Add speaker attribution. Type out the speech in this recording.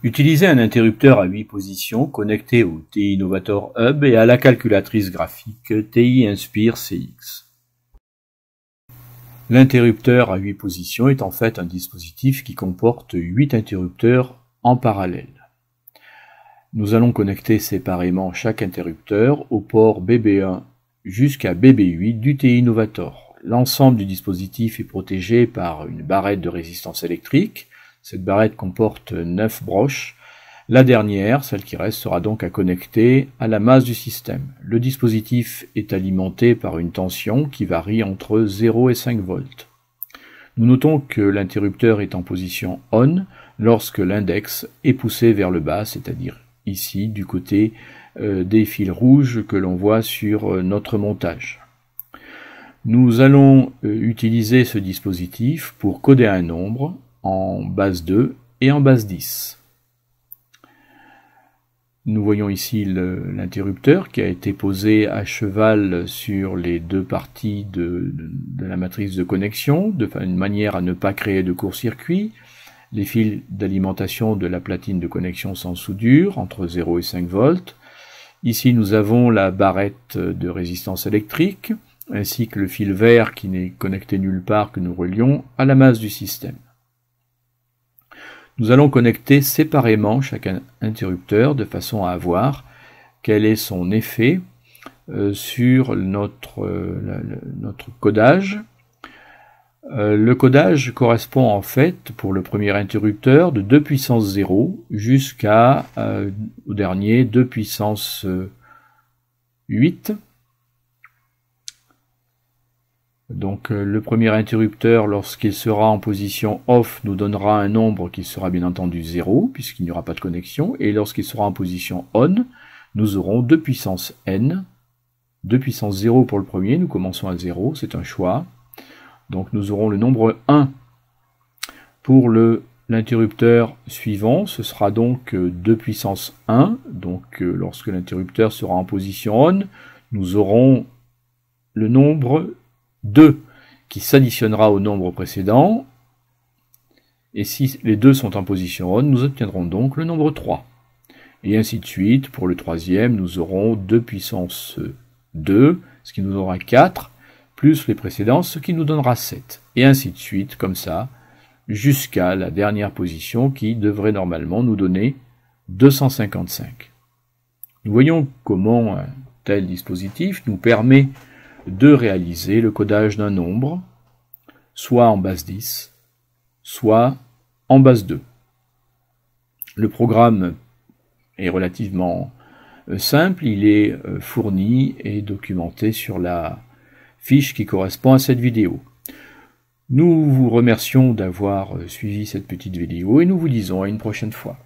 Speaker 1: Utilisez un interrupteur à 8 positions connecté au TI Innovator Hub et à la calculatrice graphique TI Inspire CX. L'interrupteur à 8 positions est en fait un dispositif qui comporte 8 interrupteurs en parallèle. Nous allons connecter séparément chaque interrupteur au port BB1 jusqu'à BB8 du TI Innovator. L'ensemble du dispositif est protégé par une barrette de résistance électrique. Cette barrette comporte 9 broches. La dernière, celle qui reste, sera donc à connecter à la masse du système. Le dispositif est alimenté par une tension qui varie entre 0 et 5 volts. Nous notons que l'interrupteur est en position ON lorsque l'index est poussé vers le bas, c'est-à-dire ici du côté des fils rouges que l'on voit sur notre montage. Nous allons utiliser ce dispositif pour coder un nombre en base 2 et en base 10. Nous voyons ici l'interrupteur qui a été posé à cheval sur les deux parties de la matrice de connexion, de manière à ne pas créer de court-circuit. Les fils d'alimentation de la platine de connexion sans soudure, entre 0 et 5 volts. Ici, nous avons la barrette de résistance électrique, ainsi que le fil vert qui n'est connecté nulle part que nous relions à la masse du système. Nous allons connecter séparément chaque interrupteur de façon à voir quel est son effet sur notre codage. Le codage correspond en fait pour le premier interrupteur de 2 puissance 0 jusqu'à au dernier 2 puissance 8. Donc le premier interrupteur, lorsqu'il sera en position off, nous donnera un nombre qui sera bien entendu 0, puisqu'il n'y aura pas de connexion, et lorsqu'il sera en position on, nous aurons 2 puissance n, 2 puissance 0 pour le premier, nous commençons à 0, c'est un choix, donc nous aurons le nombre 1. Pour l'interrupteur suivant, ce sera donc 2 puissance 1, donc lorsque l'interrupteur sera en position on, nous aurons le nombre 2 qui s'additionnera au nombre précédent, et si les deux sont en position on, nous obtiendrons donc le nombre 3. Et ainsi de suite, pour le troisième, nous aurons 2 puissance 2, ce qui nous donnera 4, plus les précédents, ce qui nous donnera 7. Et ainsi de suite, comme ça, jusqu'à la dernière position qui devrait normalement nous donner 255. Nous voyons comment un tel dispositif nous permet de réaliser le codage d'un nombre, soit en base 10, soit en base 2. Le programme est relativement simple, il est fourni et documenté sur la fiche qui correspond à cette vidéo. Nous vous remercions d'avoir suivi cette petite vidéo et nous vous disons à une prochaine fois.